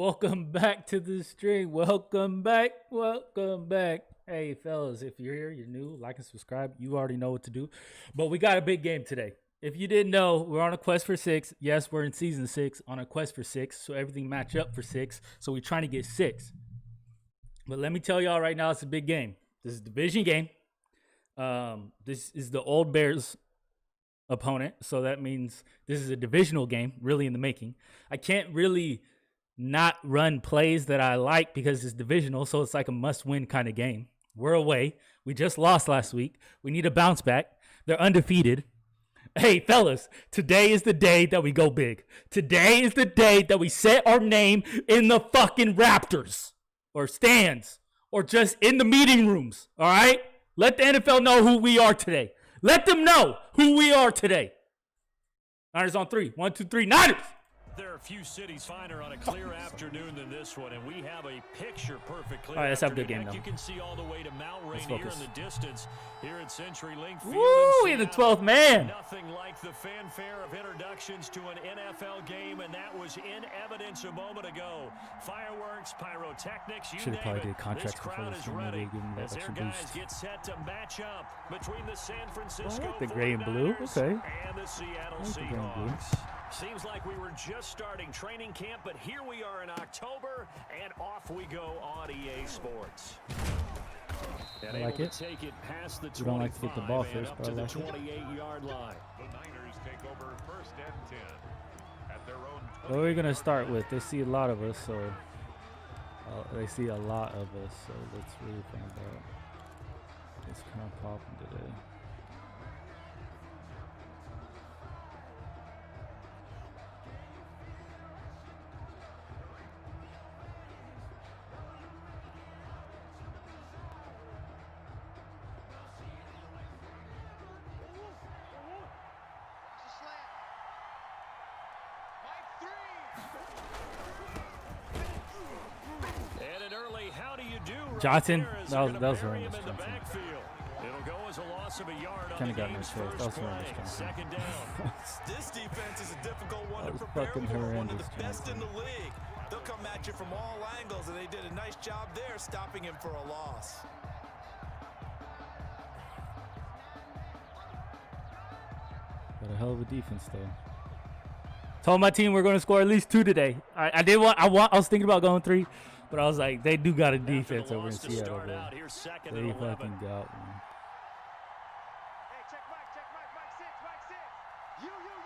Welcome back to the stream. Welcome back. Welcome back. Hey, fellas, if you're here, you're new, like and subscribe. You already know what to do. But we got a big game today. If you didn't know, we're on a quest for 6. Yes, we're in season 6 on a quest for 6. So everything match up for 6. So we're trying to get 6. But let me tell y'all right now, it's a big game. This is a division game. This is the Old Bears opponent. So that means this is a divisional game, really in the making. I can't really not run plays that I like because it's divisional. So it's like a must-win kind of game. We're away. We just lost last week. We need a bounce back. They're undefeated. Hey, fellas, today is the day that we go big. Today is the day that we set our name in the fucking Raptors or stands or just in the meeting rooms, all right? Let the NFL know who we are today. Let them know who we are today. Niners on 3. 1, 2, 3. Niners! There are a few cities finer on a clear afternoon than this one, and we have a picture-perfect clear. All right, let's have a good game, though. You can see all the way to Mount Rainier in the distance here at CenturyLink Field. Woo, in the 12th man. Nothing like the fanfare of introductions to an NFL game, and that was in evidence a moment ago. Fireworks, pyrotechnics, you should have probably name did contracts this before crowd this is game. ready Maybe give them that as their extra guys boost. get set to match up between the San Francisco The gray and blue, 49ers okay. and the Seattle The gray and blue. Seahawks. Seems like we were just starting training camp, but here we are in October, and off we go on EA Sports. I like it. Take it past the You don't like to get the ball first, but I like it. 28-yard line. The Niners take over first and 10 at their own. What are we going to start with? They see a lot of us, so they see a lot of us, so let's really find out. It's kind of popping today. Johnson, that was horrendous. It'll go as a loss of a yard. Kind of got in his face. That was horrendous. Second down. This defense is a difficult one That to was prepare fucking for. One of horrendous, the best in Johnson. the league. They'll come at you from all angles, and they did a nice job there stopping him for a loss. Got a hell of a defense, though. Told my team we're going to score at least 2 today. I was thinking about going 3. But I was like, they do got a defense over in Seattle, bro. They fucking got one. Hey, check Mike, Mike 6, Mike 6. You. Mike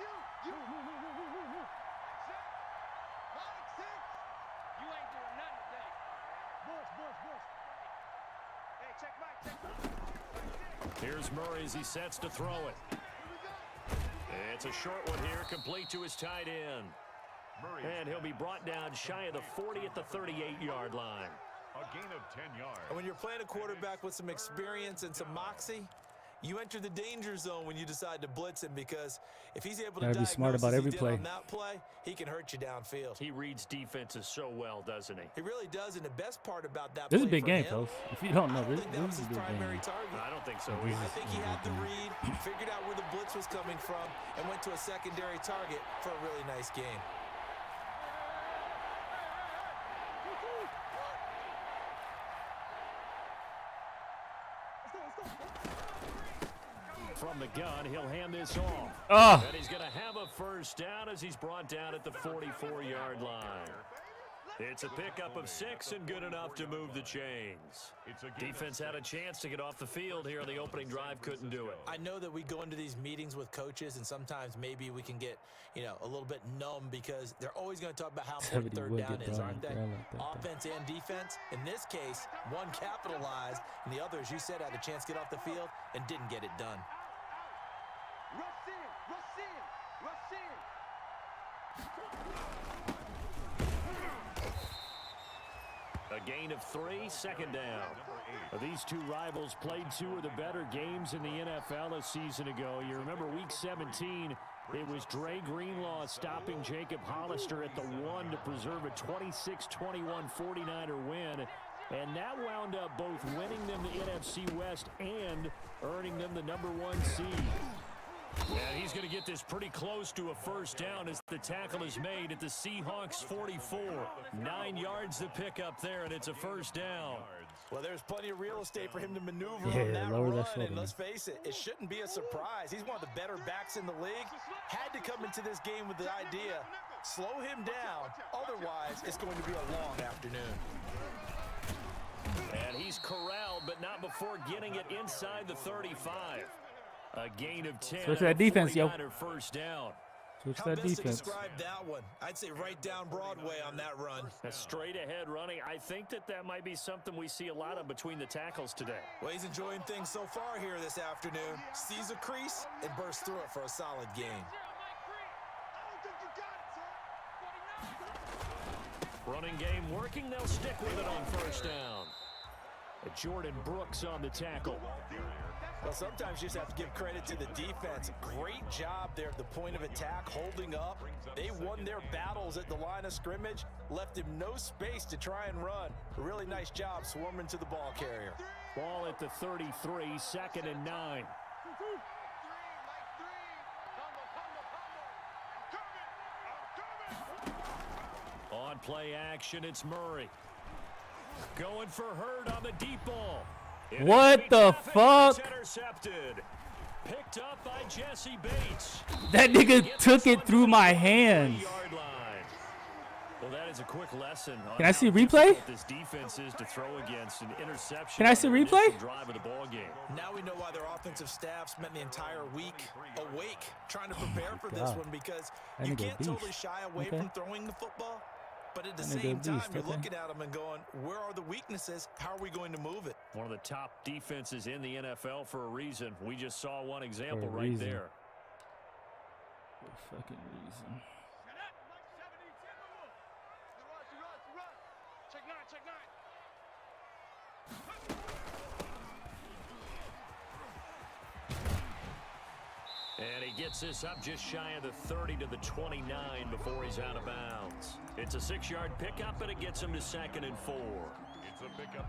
6. You ain't doing nothing today. Bush. Hey, check Mike 6. Here's Murray as he sets to throw it. It's a short one here, complete to his tight end. And he'll be brought down shy of the 40 at the 38-yard line. A gain of 10 yards. And when you're playing a quarterback with some experience and some moxie, you enter the danger zone when you decide to blitz him, because if he's able to Gotta be smart about every play. on that play, he can hurt you downfield. He reads defenses so well, doesn't he? He really does, and the best part about that This is play a big for game, him, folks. If you don't know, I this think that was is a his big primary game. target. I don't think so. This I is think he a had the big read, figured out where the blitz was coming from, and went to a secondary target for a really nice game. From the gun, he'll hand this off. Oh, And he's going to have a first down as he's brought down at the 44-yard line. It's a pickup of 6 and good enough to move the chains. Defense had a chance to get off the field here on the opening drive, couldn't do it. I know that we go into these meetings with coaches, and sometimes maybe we can get, a little bit numb because they're always going to talk about how important third down is, aren't they? Offense and defense. In this case, one capitalized, and the other, as you said, had a chance to get off the field and didn't get it done. Rush in. A gain of 3, second down. These two rivals played 2 of the better games in the NFL a season ago. You remember week 17, it was Dre Greenlaw stopping Jacob Hollister at the 1 to preserve a 26-21 49er win. And that wound up both winning them the NFC West and earning them the #1 seed. And he's going to get this pretty close to a first down as the tackle is made at the Seahawks 44. 9 yards to pick up there, and it's a first down. Well, there's plenty of real estate for him to maneuver on that run, and let's face it, it shouldn't be a surprise. He's one of the better backs in the league. Had to come into this game with the idea, slow him down, otherwise it's going to be a long afternoon. And he's corralled, but not before getting it inside the 35. A gain of 10. Switch that defense, yo. First down. Switch How that best defense. to describe that one? I'd say right down Broadway on that run. A straight ahead running. I think that might be something we see a lot of between the tackles today. Well, he's enjoying things so far here this afternoon. Sees a crease and bursts through it for a solid gain. Running game working. They'll stick with it on first down. Jordan Brooks on the tackle. Well, sometimes you just have to give credit to the defense. Great job there at the point of attack, holding up. They won their battles at the line of scrimmage, left him no space to try and run. A really nice job swarming to the ball carrier. Ball at the 33, 2nd and 9. On play action, it's Murray. Going for Hurd on the deep ball. What the fuck? Intercepted. Picked up by Jesse Bates. That nigga took it through my hands. Well, that is a quick lesson. Can I see replay? This defense is to throw against an interception. Can I see replay? Drive of the ball game. Now we know why their offensive staff spent the entire week awake trying to prepare for this one, because you can't totally shy away from throwing the football. But at the same time, you're looking at them and going, where are the weaknesses? How are we going to move it? One of the top defenses in the NFL for a reason. We just saw one example right there. For a fucking reason. And he gets this up just shy of the 30 to the 29 before he's out of bounds. It's a 6-yard pickup, and it gets him to 2nd and 4.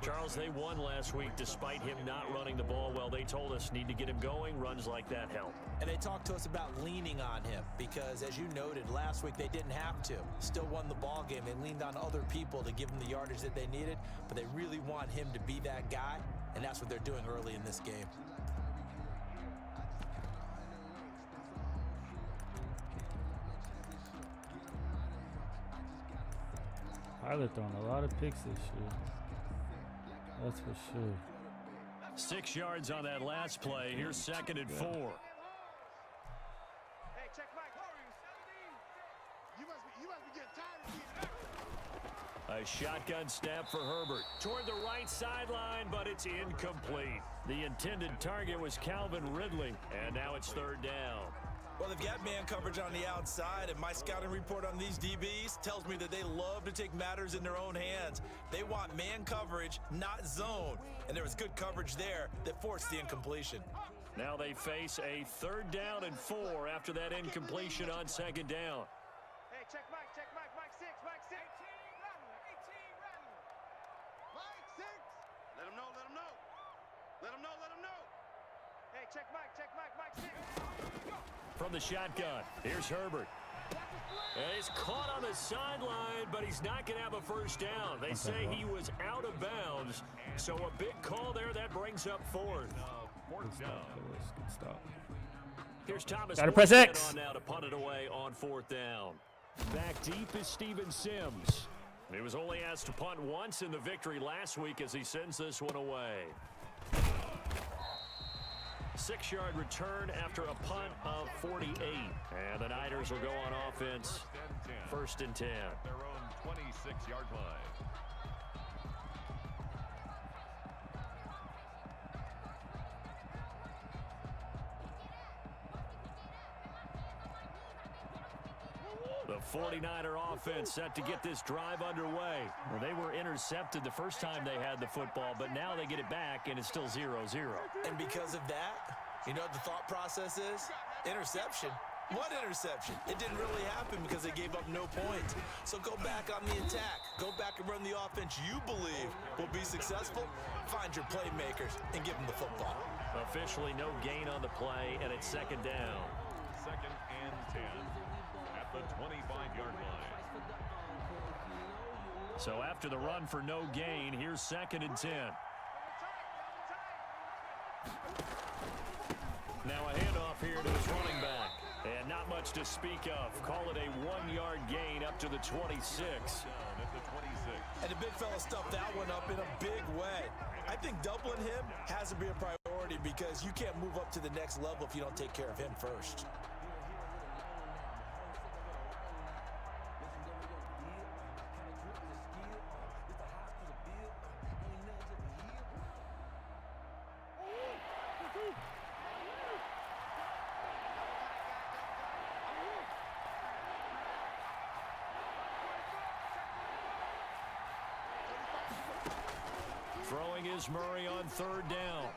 Charles, they won last week despite him not running the ball well. They told us need to get him going. Runs like that help. And they talked to us about leaning on him because, as you noted, last week they didn't have to. Still won the ball game. They leaned on other people to give them the yardage that they needed, but they really want him to be that guy, and that's what they're doing early in this game. Tyler throwing a lot of picks this year. That's for sure. 6 yards on that last play. Here's 2nd and 4. Hey, check Mike. You must be getting tired of A shotgun snap for Herbert. Toward the right sideline, but it's incomplete. The intended target was Calvin Ridley, and now it's 3rd down. Well, they've got man coverage on the outside, and my scouting report on these DBs tells me that they love to take matters in their own hands. They want man coverage, not zone. And there was good coverage there that forced the incompletion. Now they face a 3rd down and 4 after that incompletion on 2nd down. Hey, check Mike, Mike 6, Mike 6. 18 rattle. Mike 6. Let him know. Hey, check Mike, Mike 6. From the shotgun, here's Herbert. And he's caught on the sideline, but he's not going to have a first down. They say he was out of bounds, so a big call there that brings up 4th. Good stop. Here's Thomas. Gotta press X. On now to punt it away on 4th down. Back deep is Steven Sims. He was only asked to punt once in the victory last week as he sends this one away. 6-yard return after a punt of 48. And the Niners will go on offense. 1st and 10. Their own 26-yard line. The 49er offense set to get this drive underway. Well, they were intercepted the first time they had the football, but now they get it back, and it's still 0-0. And because of that, you know what the thought process is? Interception. One interception. It didn't really happen because they gave up no points. So go back on the attack. Go back and run the offense you believe will be successful. Find your playmakers and give them the football. Officially no gain on the play, and it's second down. 2nd and 10 at the 25-yard line. So after the run for no gain, here's 2nd and 10. Now a handoff here to his running back. And not much to speak of. Call it a 1-yard gain up to the 26. Down at the 26. And the big fella stuffed that one up in a big way. I think doubling him has to be a priority because you can't move up to the next level if you don't take care of him first. Throwing is Murray on 3rd down.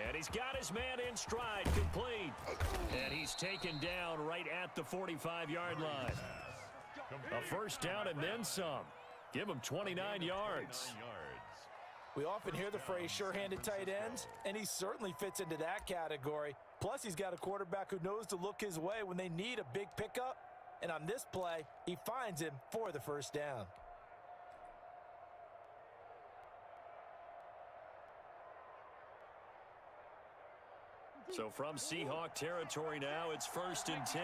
And he's got his man in stride, complete. And he's taken down right at the 45-yard line. A first down and then some. Give him 29 yards. We often hear the phrase sure-handed tight ends, and he certainly fits into that category. Plus, he's got a quarterback who knows to look his way when they need a big pickup. And on this play, he finds him for the first down. So from Seahawk territory now, it's 1st and 10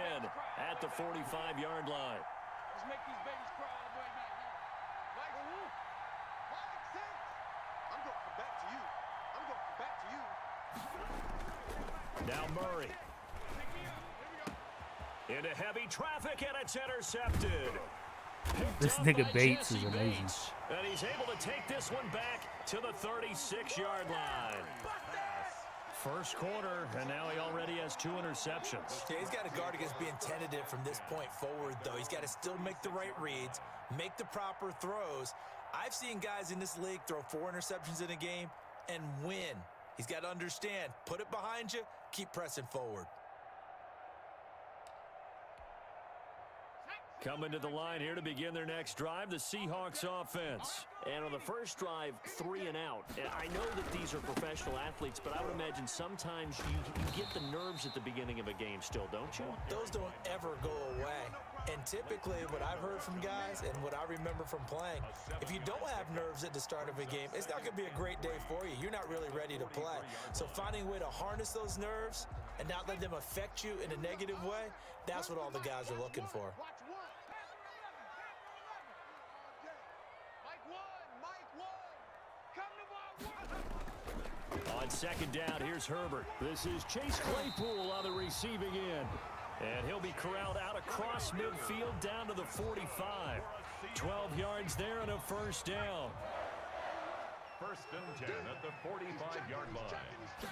at the 45-yard line. Let's make these babies cry all the way back here. Mike 6. I'm going back to you. Now Murray. Into heavy traffic, and it's intercepted. This nigga Bates is amazing. And he's able to take this one back to the 36-yard line. First quarter, and now he already has 2 interceptions. Yeah, he's got to guard against being tentative from this point forward, though. He's got to still make the right reads, make the proper throws. I've seen guys in this league throw 4 interceptions in a game and win. He's got to understand, put it behind you, keep pressing forward. Coming to the line here to begin their next drive, the Seahawks offense. And on the first drive, 3 and out. And I know that these are professional athletes, but I would imagine sometimes you get the nerves at the beginning of a game still, don't you? Those don't ever go away. And typically what I've heard from guys and what I remember from playing, if you don't have nerves at the start of a game, it's not going to be a great day for you. You're not really ready to play. So finding a way to harness those nerves and not let them affect you in a negative way, that's what all the guys are looking for. On second down, here's Herbert. This is Chase Claypool on the receiving end. And he'll be corralled out across midfield down to the 45. 12 yards there and a first down. 1st and 10 at the 45-yard line.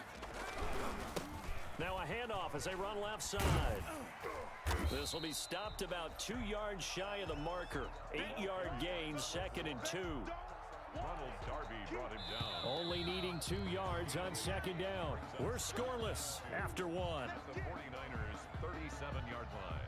Now a handoff as they run left side. This will be stopped about 2 yards shy of the marker. 8-yard gain, 2nd and 2. Ronald Darby brought him down. Only needing 2 yards on second down. We're scoreless after 1. At the 49ers' 37-yard line.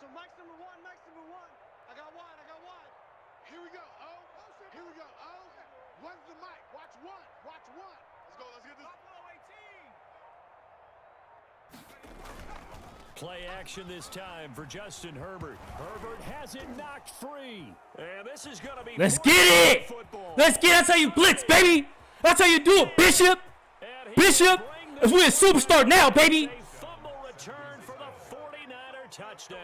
So Mike's number one. I got one. Here we go. Here we go. When's the mic? Watch one. Let's go. Let's get this. Play action this time for Justin Herbert. Herbert has it knocked free. And this is going to be... Let's get it! Let's get it! That's how you blitz, baby! That's how you do it, Bishop! Bishop! If we're a superstar now, baby! A fumble return for the 49er touchdown.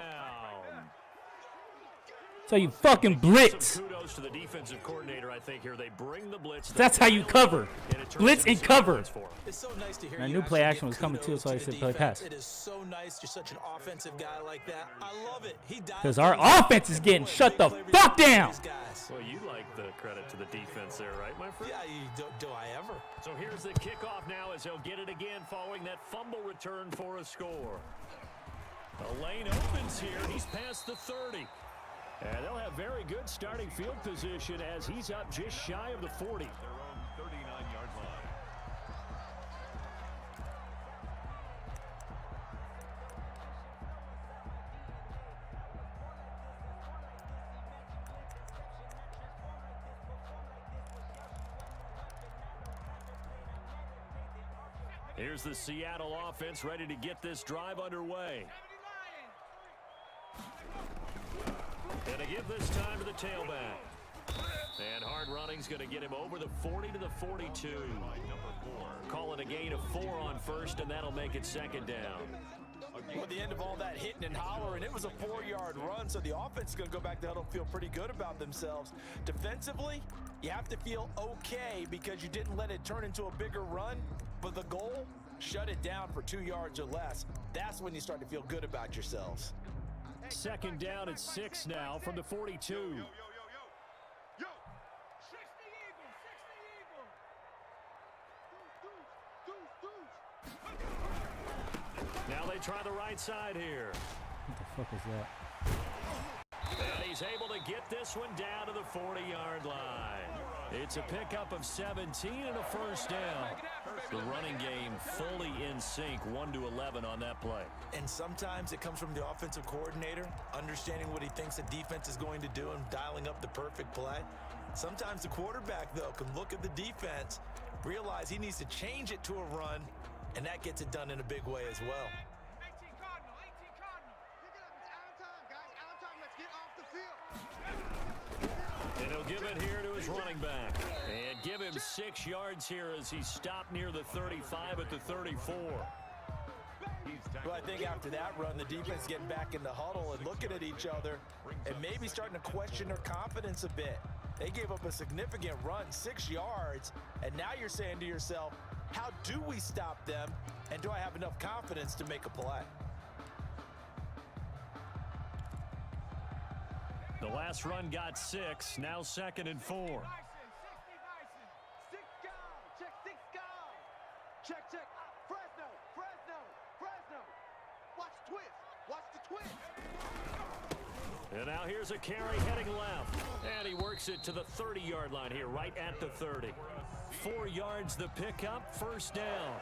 That's how you fucking blitz. Some kudos goes to the defensive coordinator, I think, here. They bring the blitz. That's how you cover. Blitz and cover. It's so nice to hear. I knew play action was coming too, so I said play pass. It is so nice. You're such an offensive guy like that. I love it. Because our offense is getting shut the fuck down. Well, you like the credit to the defense there, right, my friend? Yeah, do I ever? So here's the kickoff now as they'll get it again following that fumble return for a score. The lane opens here. He's past the 30. And they'll have very good starting field position as he's up just shy of the 40. Their own 39-yard line. Here's the Seattle offense ready to get this drive underway. And to give this time to the tailback. And hard running's going to get him over the 40 to the 42. Call it a gain of 4 on first, and that'll make it second down. At the end of all that hitting and hollering, it was a 4-yard run, so the offense is going to go back to huddle, feel pretty good about themselves. Defensively, you have to feel okay because you didn't let it turn into a bigger run, but the goal, shut it down for 2 yards or less. That's when you start to feel good about yourselves. Second down at 6 now from the 42. Now they try the right side here. What the fuck is that? And he's able to get this one down to the 40-yard line. It's a pickup of 17 and a first down. The running game fully in sync, 1-11 on that play. And sometimes it comes from the offensive coordinator, understanding what he thinks the defense is going to do and dialing up the perfect play. Sometimes the quarterback, though, can look at the defense, realize he needs to change it to a run, and that gets it done in a big way as well. 18 Cardinal, 18 Cardinal. Pick it up. It's out of time, guys. Out of time. Let's get off the field. And he'll give it here to his running back. And give him 6 yards here as he stopped near the 35 at the 34. Well, I think after that run, the defense getting back in the huddle and looking at each other and maybe starting to question their confidence a bit. They gave up a significant run, 6 yards, and now you're saying to yourself, how do we stop them, and do I have enough confidence to make a play? The last run got 6, now 2nd and 4. Check. Fresno. Watch the twist. Watch the twist. And now here's a carry heading left. And he works it to the 30-yard line here, right at the 30. 4 yards the pickup, first down.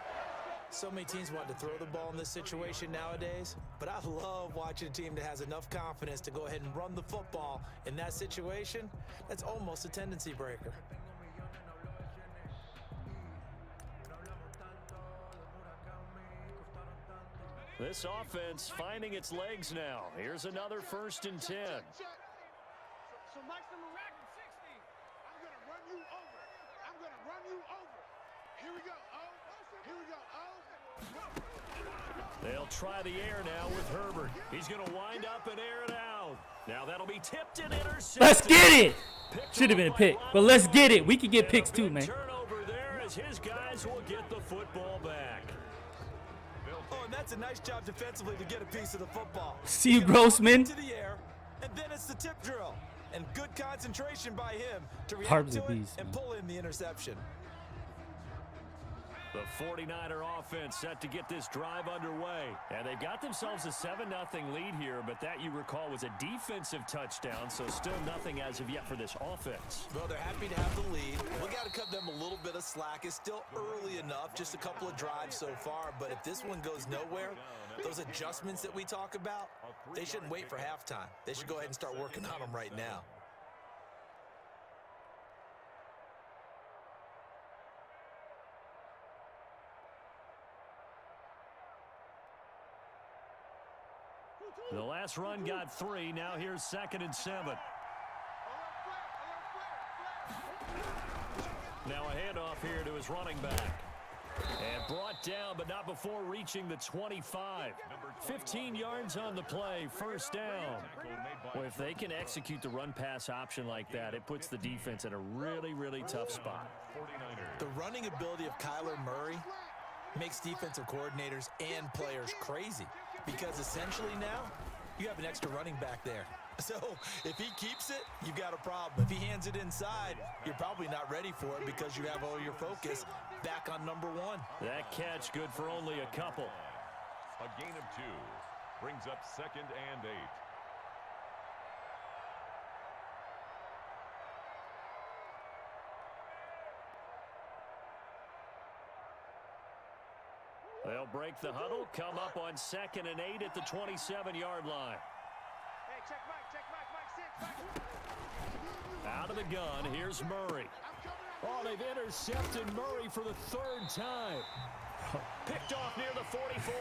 So many teams want to throw the ball in this situation nowadays, but I love watching a team that has enough confidence to go ahead and run the football in that situation. That's almost a tendency breaker. This offense finding its legs now. Here's another 1st and 10. So Mike's number 60. I'm going to run you over. Here we go. They'll try the air now with Herbert. He's going to wind up and air it out. Now that'll be tipped and intercepted. Let's get it. Should have been a pick, but let's get it. We can get picks too, man. Turnover there as his guys will get the football back. Oh, and that's a nice job defensively to get a piece of the football. See you, Grossman. To the air, and then it's the tip drill. And good concentration by him to react to it and pull in the interception. The 49er offense set to get this drive underway. And they've got themselves a 7-0 lead here, but that, you recall, was a defensive touchdown, so still nothing as of yet for this offense. Well, they're happy to have the lead. We got to cut them a little bit of slack. It's still early enough, just a couple of drives so far, but if this one goes nowhere, those adjustments that we talk about, they shouldn't wait for halftime. They should go ahead and start working on them right now. The last run got 3. Now here's 2nd and 7. Now a handoff here to his running back. And brought down, but not before reaching the 25. 15 yards on the play, first down. Well, if they can execute the run-pass option like that, it puts the defense in a really, really tough spot. The running ability of Kyler Murray makes defensive coordinators and players crazy because essentially now you have an extra running back there. So if he keeps it, you've got a problem. If he hands it inside, you're probably not ready for it because you have all your focus back on number one. That catch good for only a couple. A gain of 2 brings up 2nd and 8. They'll break the huddle, come up on 2nd and 8 at the 27-yard line. Hey, check Mike, 6. Out of the gun, here's Murray. Oh, they've intercepted Murray for the 3rd time. Picked off near the 44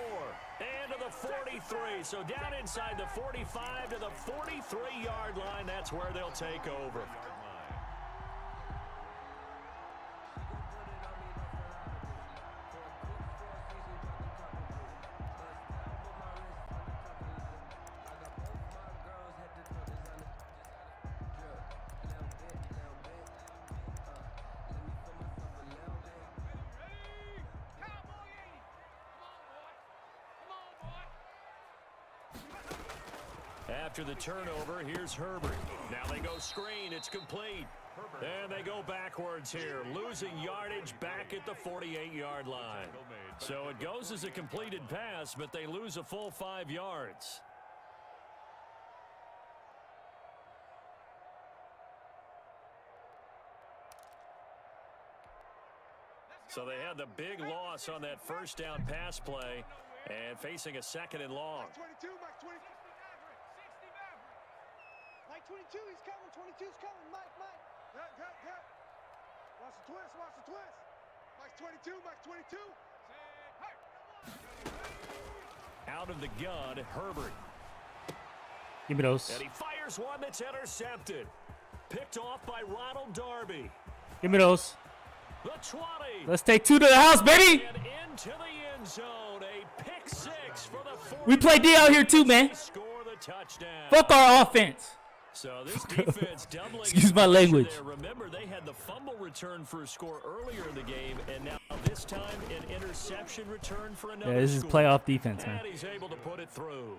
and to the 43. So down inside the 45 to the 43-yard line. That's where they'll take over. After the turnover, here's Herbert. Now they go screen. It's complete. And they go backwards here, losing yardage back at the 48-yard line. So it goes as a completed pass, but they lose a full 5 yards. So they had the big loss on that first down pass play and facing a 2nd and long. 22, Mike 20. Mike 22, he's coming. 22's coming. Mike. Good. Watch the twist. Mike's 22, Mike's 22. Out of the gun, Herbert. Give me those. And he fires one that's intercepted. Picked off by Ronald Darby. Give me those. The 20. Let's take 2 to the house, baby. And into the end zone. A pick 6 for the 40. We play D out here too, man. Score the touchdown. Fuck our offense. So this defense doubling. Excuse my language. There. Remember, they had the fumble return for a score earlier in the game, and now this time an interception return for another. Yeah, this is playoff defense, man. And he's able to put it through.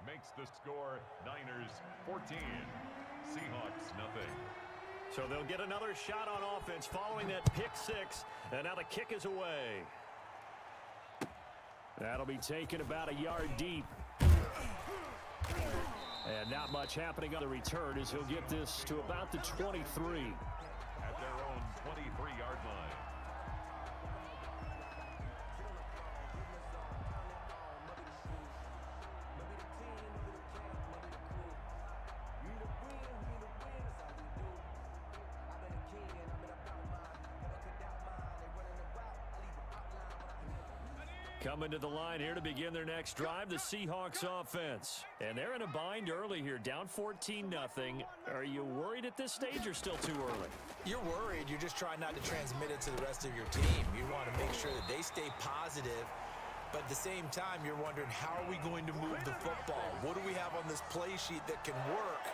Makes the score Niners 14, Seahawks nothing. So they'll get another shot on offense following that pick 6, and now the kick is away. That'll be taken about a yard deep. And not much happening on the return as he'll get this to about the 23. At their own 23-yard line. Coming to the line here to begin their next drive, the Seahawks offense. And they're in a bind early here, down 14-0. Are you worried at this stage or still too early? You're worried. You're just trying not to transmit it to the rest of your team. You want to make sure that they stay positive. But at the same time, you're wondering, how are we going to move the football? What do we have on this play sheet that can work?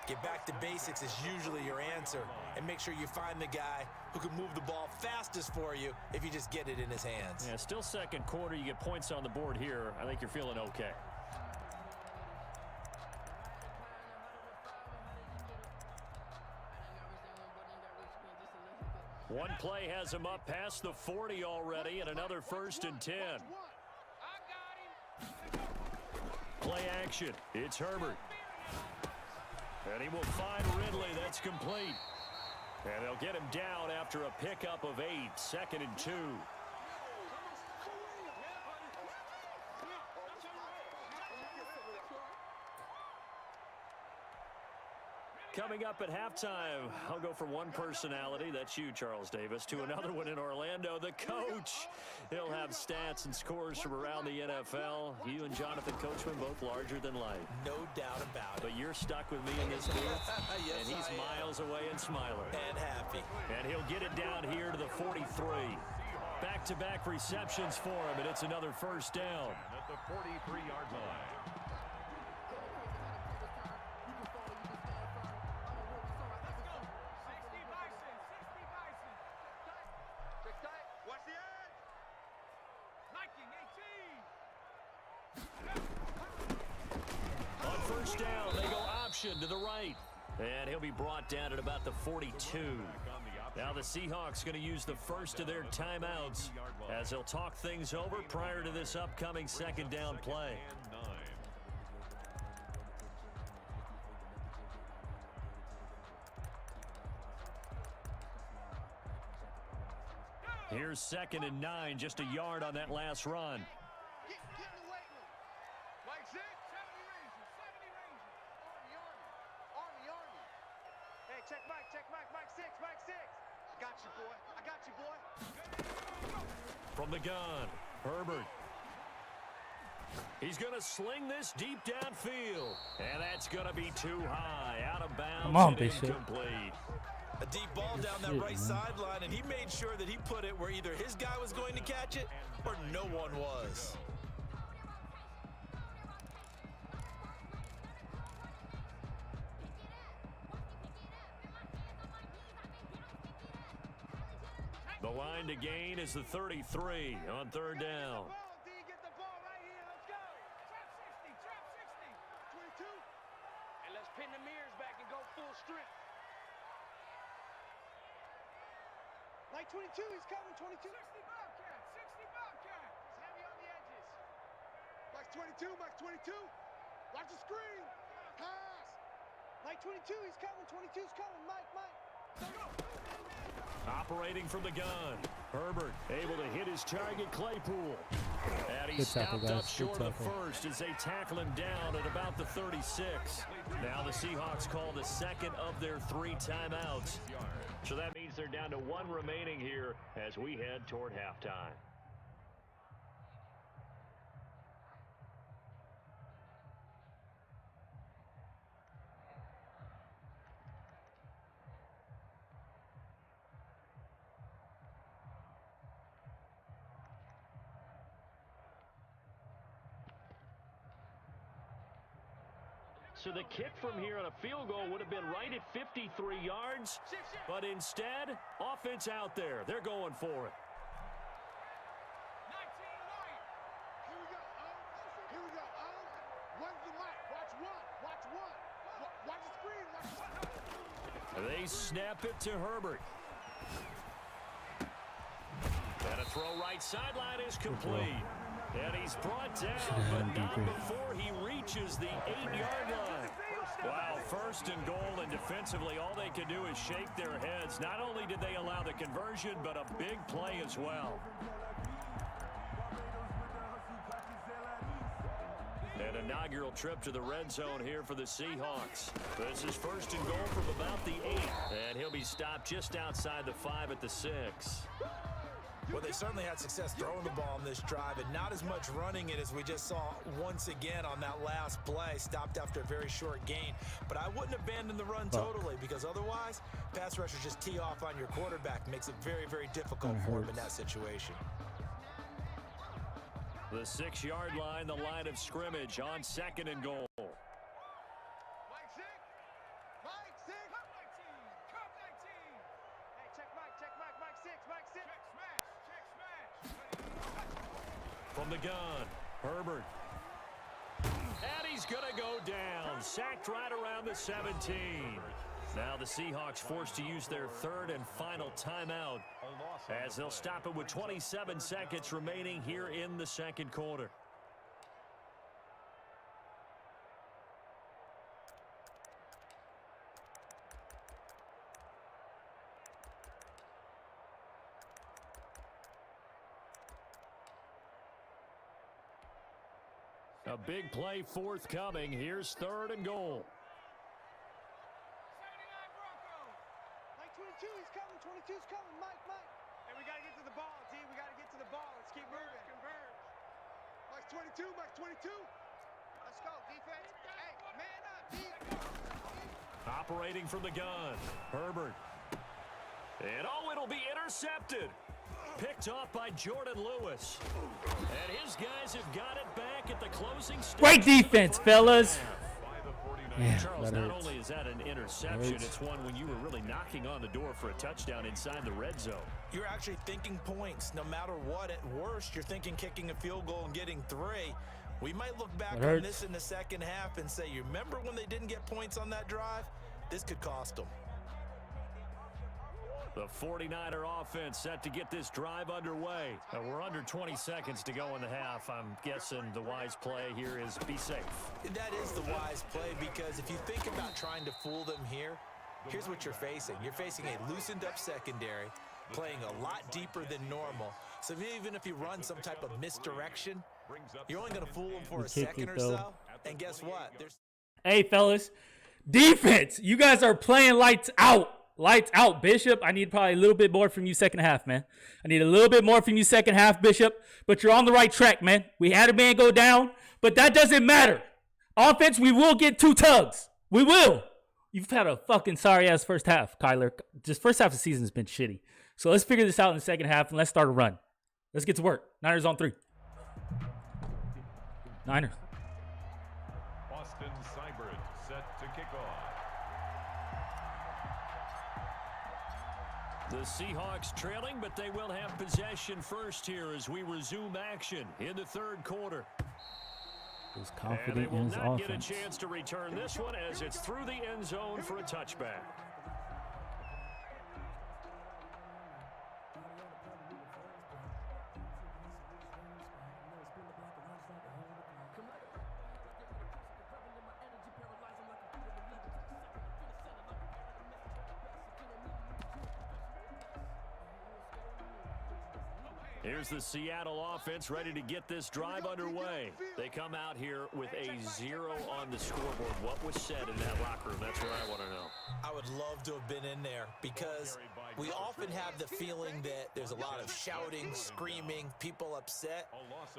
Get back to basics is usually your answer. And make sure you find the guy who can move the ball fastest for you if you just get it in his hands. Yeah, still second quarter. You get points on the board here. I think you're feeling okay. One play has him up past the 40 already, and another 1st and 10. Play action. It's Herbert. And he will find Ridley. That's complete. And they'll get him down after a pickup of 8. 2nd and 2. Coming up at halftime, I'll go from one personality, that's you, Charles Davis, to another one in Orlando, the coach. He'll have stats and scores from around the NFL. You and Jonathan Coachman both larger than life. No doubt about it. But you're stuck with me in this booth, Yes, and he's miles away and smiling. And happy. And he'll get it down here to the 43. back-to-back receptions for him, and it's another first down. At the 43-yard line. Watch the edge. On first down, they go option to the right. And he'll be brought down at about the 42. Now the Seahawks going to use the first of their timeouts as they'll talk things over prior to this upcoming second down play. Here's 2nd and 9, just a yard on that last run. Get in the weight room. Mike 6. 70 Ranger. 70 Ranger. Army. Hey, check Mike. Mike 6. I got you, boy. From the gun, Herbert. He's going to sling this deep downfield. And that's going to be too high. Out of bounds. Come on, and Bishop. incomplete. A deep ball down that right sideline, and he made sure that he put it where either his guy was going to catch it or no one was. The line to gain is the 33 on third down. Get the ball right here. Let's go. Trap 60. 22. And let's pin the mirrors back and go full strip. Mike 22, he's coming. 22. 60 Bobcat. It's heavy on the edges. Mike 22. Watch the screen. Pass. Mike 22, he's coming. 22's coming. Mike. Go. Operating from the gun, Herbert able to hit his target, Claypool. And he Good tackle, stopped up guys. short Good of tackle. first as they tackle him down at about the 36. Now the Seahawks call the second of their 3 timeouts. So that means they're down to 1 remaining here as we head toward halftime. So the kick from here on a field goal would have been right at 53 yards. But instead, offense out there. They're going for it. 19 White. Here we go. One's the mic. Watch one. Watch the screen. They snap it to Herbert. And a throw right sideline is complete. And he's brought down, but not before he reaches the 8-yard line. Wow, first and goal, and defensively, all they could do is shake their heads. Not only did they allow the conversion, but a big play as well. An inaugural trip to the red zone here for the Seahawks. This is first and goal from about the 8. And he'll be stopped just outside the 5 at the 6. Well, they certainly had success throwing the ball in this drive and not as much running it as we just saw once again on that last play. Stopped after a very short gain. But I wouldn't abandon the run totally because otherwise, pass rushers just tee off on your quarterback. Makes it very, very difficult for him in that situation. The 6-yard line, the line of scrimmage on second and goal. Mike 6. Cup 19. Hey, check Mike. Mike 6. Check smash. From the gun, Herbert. And he's going to go down. Sacked right around the 17. Now the Seahawks forced to use their 3rd and final timeout as they'll stop it with 27 seconds remaining here in the second quarter. A big play forthcoming. Here's 3rd and goal. 79 Broncos. Mike 22, he's coming. 22's coming. Mike. Hey, we got to get to the ball, D. We got to get to the ball. Let's keep moving. Converge. Mike 22. Let's go, defense. Hey, man up, D. Operating from the gun, Herbert. And it'll be intercepted. picked off by Jordan Lewis. And his guys have got it back at the closing stage. Great defense, fellas. Yeah, Charles, not only is that an interception, it's one when you were really knocking on the door for a touchdown inside the red zone. You're actually thinking points. No matter what, at worst, you're thinking kicking a field goal and getting 3. We might look back on this in the second half and say, you remember when they didn't get points on that drive? This could cost them. The 49er offense set to get this drive underway. We're under 20 seconds to go in the half. I'm guessing the wise play here is be safe. That is the wise play, because if you think about trying to fool them here, here's what you're facing. You're facing a loosened up secondary, playing a lot deeper than normal. So even if you run some type of misdirection, you're only going to fool them for a second or so. And guess what? Hey, fellas, defense, you guys are playing lights out. Lights out, Bishop. I need probably a little bit more from you second half, man. I need a little bit more from you second half, Bishop. But you're on the right track, man. We had a man go down, but that doesn't matter. Offense, we will get 2 tugs. We will. You've had a fucking sorry-ass first half, Kyler. Just first half of the season has been shitty. So let's figure this out in the second half, and let's start a run. Let's get to work. Niners on 3. Niners. Austin Seibert set to kick off. The Seahawks trailing, but they will have possession first here as we resume action in the third quarter. He's confident and they will in his not offense. Get a chance to return this one as it's through the end zone for a touchback. Here's the Seattle offense ready to get this drive underway. They come out here with a 0 on the scoreboard. What was said in that locker room? That's what I want to know. I would love to have been in there, because we often have the feeling that there's a lot of shouting, screaming, people upset.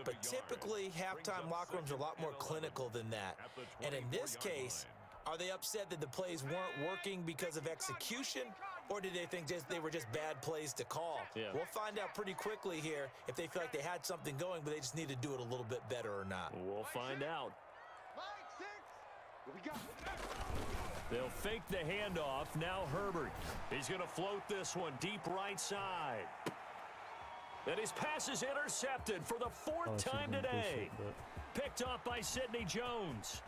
But typically, halftime locker rooms are a lot more clinical than that. And in this case, are they upset that the plays weren't working because of execution? Or did they think they were just bad plays to call? Yeah. We'll find out pretty quickly here if they feel like they had something going, but they just need to do it a little bit better or not. We'll find out. They'll fake the handoff. Now Herbert. He's going to float this one deep right side. And his pass is intercepted for the 4th time today. Picked off by Sidney Jones.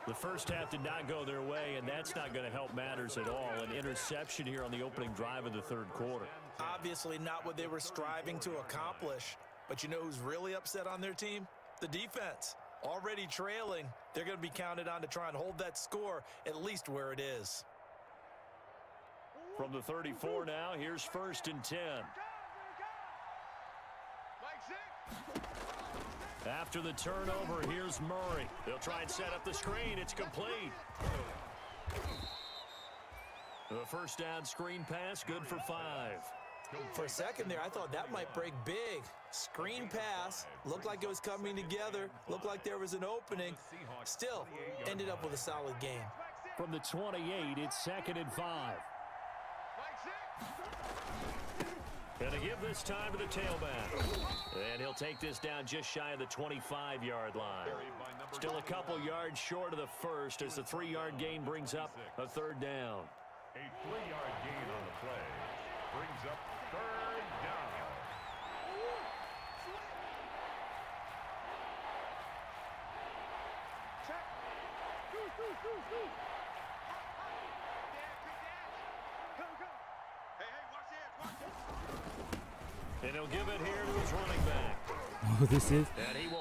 The first half did not go their way, and that's not going to help matters at all. An interception here on the opening drive of the third quarter. Obviously not what they were striving to accomplish. But you know who's really upset on their team? The defense. Already trailing. They're going to be counted on to try and hold that score at least where it is. From the 34 now, here's 1st and 10. After the turnover, here's Murray. They'll try and set up the screen. It's complete. The first down screen pass, good for 5. For a second there, I thought that might break big. Screen pass, looked like it was coming together, looked like there was an opening. Still, ended up with a solid game. From the 28, it's 2nd and 5. And to give this time to the tailback. And he'll take this down just shy of the 25-yard line. Still a couple yards short of the first as the 3-yard gain brings up a 3rd down. A 3-yard gain on the play brings up 3rd down. And he'll give it here to his running back. Oh, this is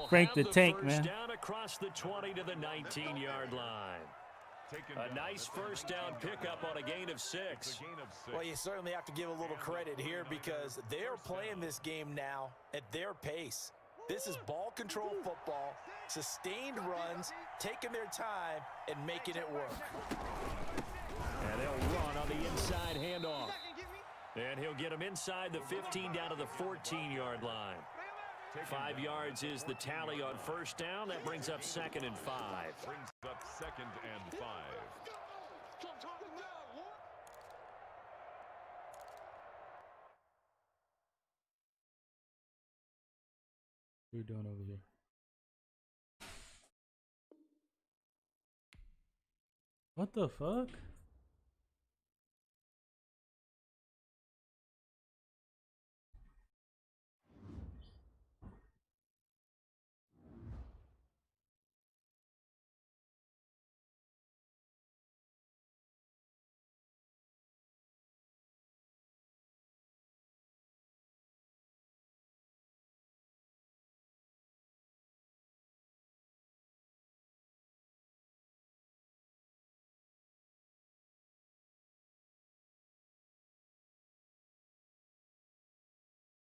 Frank the Tank, man. Down across the 20 to the 19-yard line. A nice first down pickup on a gain of 6. Well, you certainly have to give a little credit here because they're playing this game now at their pace. This is ball control football, sustained runs, taking their time, and making it work. And they'll run on the inside handoff. And he'll get him inside the 15 down to the 14-yard line. 5 yards is the tally on first down. That brings up 2nd and 5. Brings up 2nd and 5. What are you doing over here? What the fuck?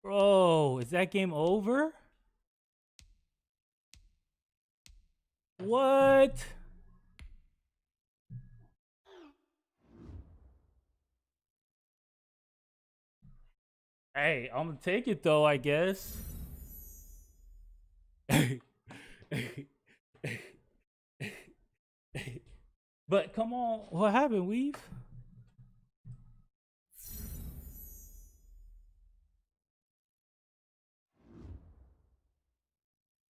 Bro, is that game over? What? Hey, I'm gonna take it though, I guess. But come on, what happened, Weave?